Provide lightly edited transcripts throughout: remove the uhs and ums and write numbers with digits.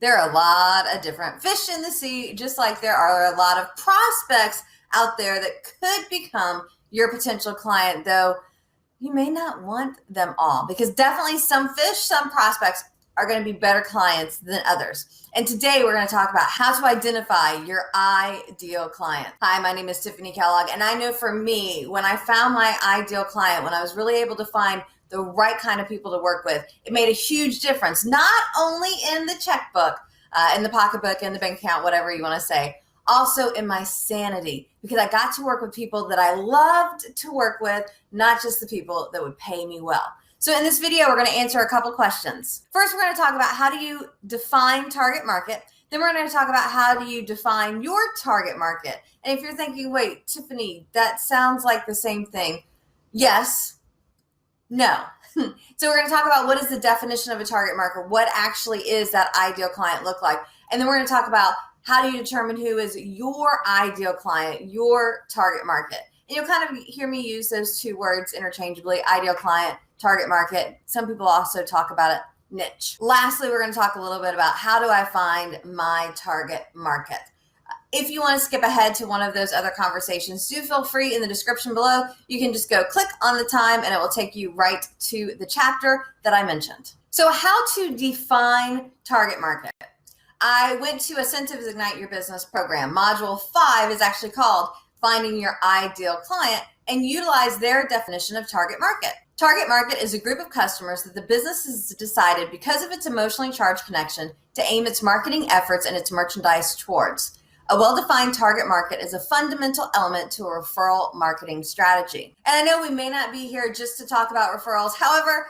There are a lot of different fish in the sea, just like there are a lot of prospects out there that could become your potential client, though you may not want them all, because definitely some fish, some prospects are going to be better clients than others. And today we're going to talk about how to identify your ideal client. Hi, my name is Tiffanie Kellog, and I know for me, when I found my ideal client, when I was really able to find the right kind of people to work with, it made a huge difference, not only in the checkbook, in the pocketbook, in the bank account, whatever you want to say, also in my sanity, because I got to work with people that I loved to work with, not just the people that would pay me well. So in this video, we're going to answer a couple questions. First, we're going to talk about how do you define target market. Then we're going to talk about how do you define your target market. And if you're thinking, wait, Tiffanie, that sounds like the same thing. Yes, no. So we're going to talk about what is the definition of a target market, what actually is that ideal client look like. And then we're going to talk about how do you determine who is your ideal client, your target market. And you'll kind of hear me use those two words interchangeably, ideal client, target market. Some people also talk about it, niche. Lastly, we're going to talk a little bit about how do I find my target market. If you want to skip ahead to one of those other conversations, do feel free in the description below. You can just go click on the time and it will take you right to the chapter that I mentioned. So how to define target market. I went to Asentiv's Ignite Your Business program. Module 5 is actually called Finding Your Ideal Client, and utilize their definition of target market. Target market is a group of customers that the business has decided, because of its emotionally charged connection, to aim its marketing efforts and its merchandise towards. A well-defined target market is a fundamental element to a referral marketing strategy. And I know we may not be here just to talk about referrals. However,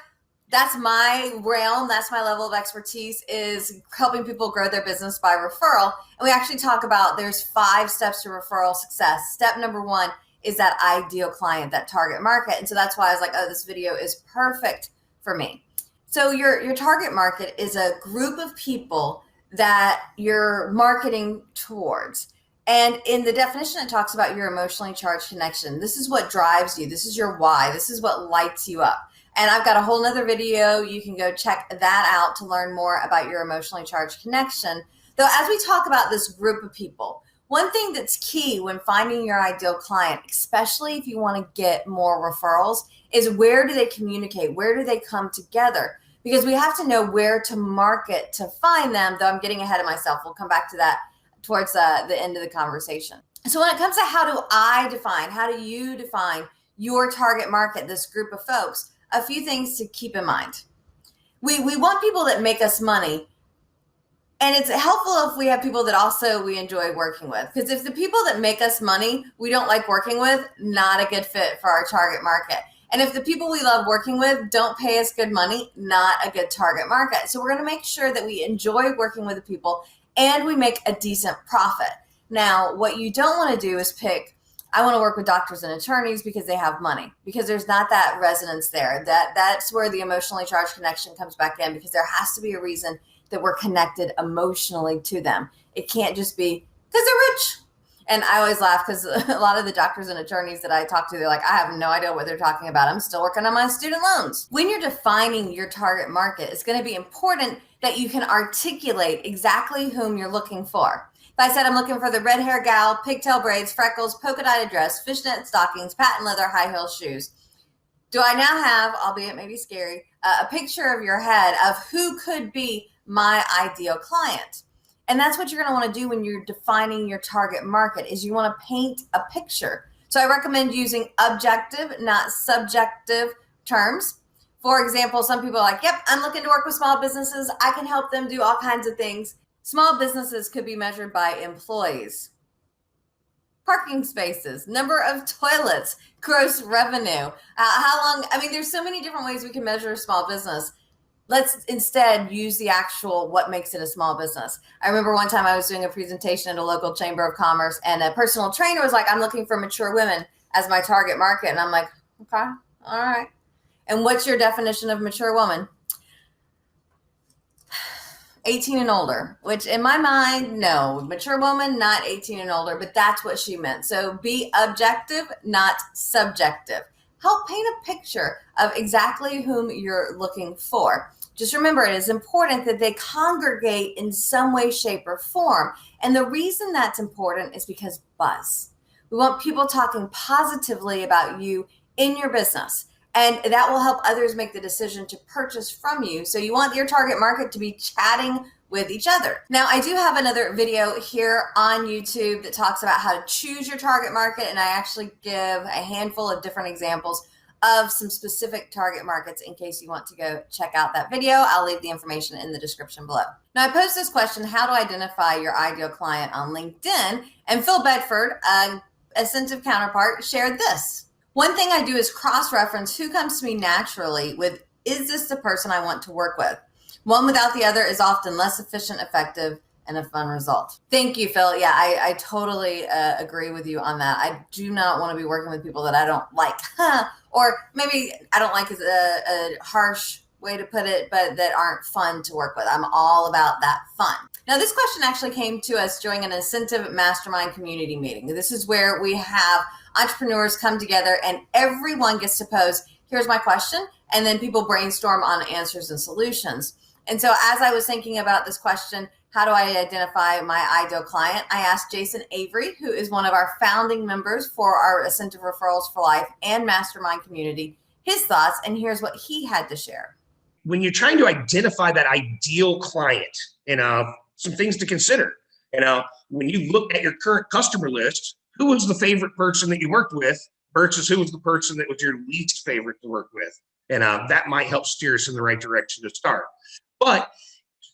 that's my realm, that's my level of expertise, is helping people grow their business by referral. And we actually talk about there's 5 steps to referral success. Step number 1 is that ideal client, that target market. And so that's why I was like, oh, this video is perfect for me. So your target market is a group of people that you're marketing towards. And in the definition, it talks about your emotionally charged connection. This is what drives you. This is your why. This is what lights you up. And I've got a whole nother video. You can go check that out to learn more about your emotionally charged connection. Though as we talk about this group of people, one thing that's key when finding your ideal client, especially if you want to get more referrals, is where do they communicate? Where do they come together? Because we have to know where to market to find them, though I'm getting ahead of myself. We'll come back to that towards the end of the conversation. So when it comes to how do you define your target market, this group of folks, a few things to keep in mind. We want people that make us money. And it's helpful if we have people that also we enjoy working with. Because if the people that make us money we don't like working with, not a good fit for our target market. And if the people we love working with don't pay us good money, not a good target market. So we're going to make sure that we enjoy working with the people and we make a decent profit. Now, what you don't want to do is pick, I want to work with doctors and attorneys because they have money, because there's not that resonance there. That's where the emotionally charged connection comes back in, because there has to be a reason that we're connected emotionally to them. It can't just be because they're rich. And I always laugh because a lot of the doctors and attorneys that I talk to, they're like, I have no idea what they're talking about. I'm still working on my student loans. When you're defining your target market, it's going to be important that you can articulate exactly whom you're looking for. If I said I'm looking for the red hair gal, pigtail braids, freckles, polka dotted dress, fishnet stockings, patent leather, high heel shoes, do I now have, albeit maybe scary, a picture of your head of who could be my ideal client? And that's what you're going to want to do when you're defining your target market, is you want to paint a picture. So I recommend using objective, not subjective terms. For example, some people are like, yep, I'm looking to work with small businesses. I can help them do all kinds of things. Small businesses could be measured by employees, parking spaces, number of toilets, gross revenue, there's so many different ways we can measure a small business. Let's instead use the actual what makes it a small business. I remember one time I was doing a presentation at a local chamber of commerce, and a personal trainer was like, I'm looking for mature women as my target market. And I'm like, okay, all right. And what's your definition of mature woman? 18 and older, which in my mind, no, mature woman, not 18 and older, but that's what she meant. So be objective, not subjective. Help paint a picture of exactly whom you're looking for. just remember it is important that they congregate in some way, shape, or form. And the reason that's important is because buzz. We want people talking positively about you in your business. And that will help others make the decision to purchase from you. So you want your target market to be chatting with each other. Now, I do have another video here on YouTube that talks about how to choose your target market. And I actually give a handful of different examples of some specific target markets in case you want to go check out that video. I'll leave the information in the description below. Now, I posed this question, how to identify your ideal client on LinkedIn? And Phil Bedford, a Asentiv counterpart, shared this. One thing I do is cross-reference who comes to me naturally with, is this the person I want to work with? One without the other is often less efficient, effective, and a fun result. Thank you, Phil. Yeah, I totally agree with you on that. I do not want to be working with people that I don't like, or maybe I don't like is a harsh way to put it, but that aren't fun to work with. I'm all about that fun. Now, this question actually came to us during an Asentiv Mastermind Community Meeting. This is where we have entrepreneurs come together and everyone gets to pose, here's my question, and then people brainstorm on answers and solutions. And so as I was thinking about this question, how do I identify my ideal client? I asked Jason Avery, who is one of our founding members for our Asentiv Referrals for Life and Mastermind community, his thoughts, and here's what he had to share. When you're trying to identify that ideal client, some things to consider. When you look at your current customer list, who was the favorite person that you worked with versus who was the person that was your least favorite to work with? And that might help steer us in the right direction to start. But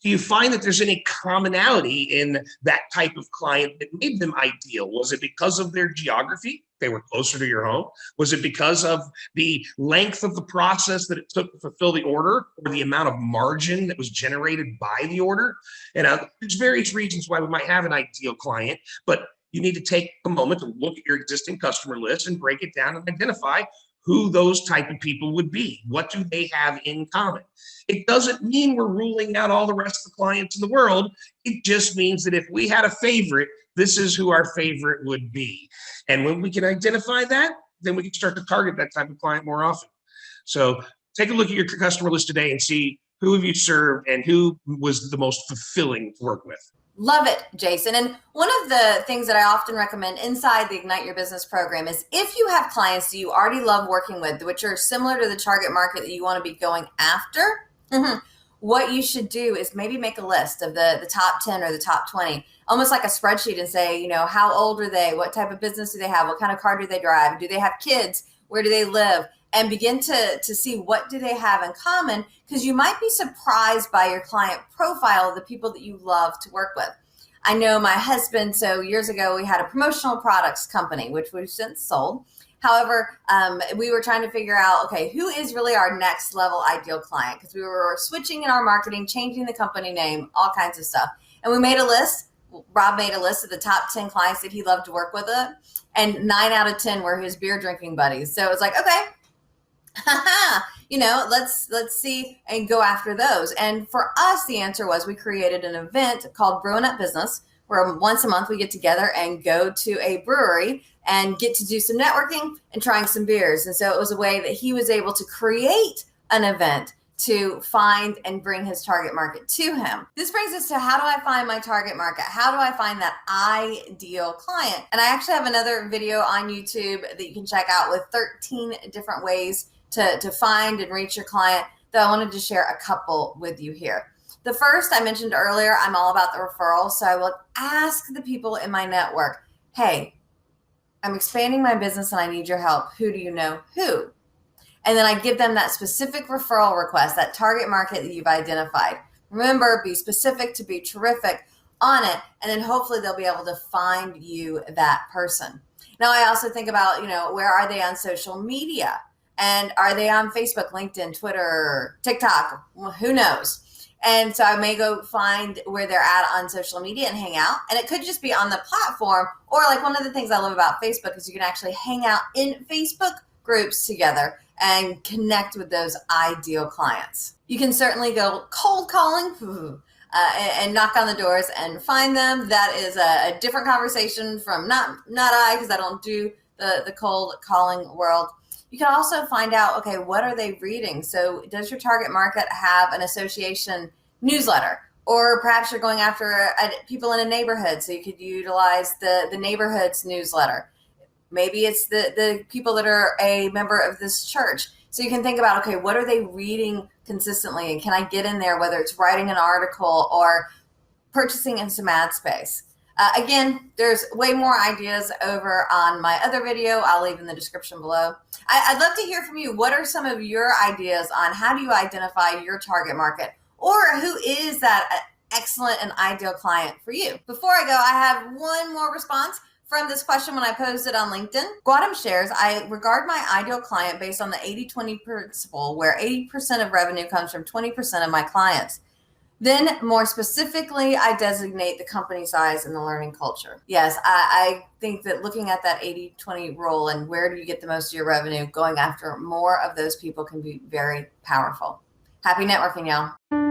do you find that there's any commonality in that type of client that made them ideal? Was it because of their geography? They were closer to your home? Was it because of the length of the process that it took to fulfill the order, or the amount of margin that was generated by the order? And there's various reasons why we might have an ideal client, but you need to take a moment to look at your existing customer list and break it down and identify who those type of people would be. What do they have in common? It doesn't mean we're ruling out all the rest of the clients in the world. It just means that if we had a favorite, this is who our favorite would be. And when we can identify that, then we can start to target that type of client more often. So take a look at your customer list today and see who have you served and who was the most fulfilling to work with. Love it, Jason. And one of the things that I often recommend inside the Ignite Your Business program is if you have clients that you already love working with, which are similar to the target market that you want to be going after, what you should do is maybe make a list of the top 10 or the top 20, almost like a spreadsheet, and say, how old are they? What type of business do they have? What kind of car do they drive? Do they have kids? Where do they live? And begin to see what do they have in common, because you might be surprised by your client profile of the people that you love to work with. I know my husband, so years ago, we had a promotional products company, which we've since sold. However, we were trying to figure out, okay, who is really our next level ideal client? Because we were switching in our marketing, changing the company name, all kinds of stuff. And we made a list. Rob made a list of the top 10 clients that he loved to work with, and 9 out of 10 were his beer drinking buddies. So it was like, okay, let's see and go after those. And for us, the answer was we created an event called Brewing Up Business, where once a month we get together and go to a brewery and get to do some networking and trying some beers. And so it was a way that he was able to create an event to find and bring his target market to him. This brings us to, how do I find my target market? How do I find that ideal client? And I actually have another video on YouTube that you can check out with 13 different ways to find and reach your client, though I wanted to share a couple with you here. The first, I mentioned earlier, I'm all about the referrals. So I will ask the people in my network, hey, I'm expanding my business and I need your help. Who do you know who? And then I give them that specific referral request, that target market that you've identified. Remember, be specific to be terrific on it. And then hopefully they'll be able to find you that person. Now, I also think about, where are they on social media? And are they on Facebook, LinkedIn, Twitter, TikTok? Well, who knows? And so I may go find where they're at on social media and hang out. And it could just be on the platform. Or like, one of the things I love about Facebook is you can actually hang out in Facebook groups together and connect with those ideal clients. You can certainly go cold calling and knock on the doors and find them. That is a different conversation from not I, because I don't do the cold calling world. You can also find out, okay, what are they reading? So does your target market have an association newsletter? Or perhaps you're going after people in a neighborhood, so you could utilize the neighborhood's newsletter. Maybe it's the people that are a member of this church. So you can think about, okay, what are they reading consistently? And can I get in there, whether it's writing an article or purchasing in some ad space? Again, there's way more ideas over on my other video. I'll leave in the description below. I'd love to hear from you. What are some of your ideas on how do you identify your target market? Or who is that excellent and ideal client for you? Before I go, I have one more response from this question when I posted on LinkedIn. Guadam shares, I regard my ideal client based on the 80-20 principle, where 80% of revenue comes from 20% of my clients. Then more specifically, I designate the company size and the learning culture. Yes, I think that looking at that 80-20 rule and where do you get the most of your revenue, going after more of those people can be very powerful. Happy networking, y'all.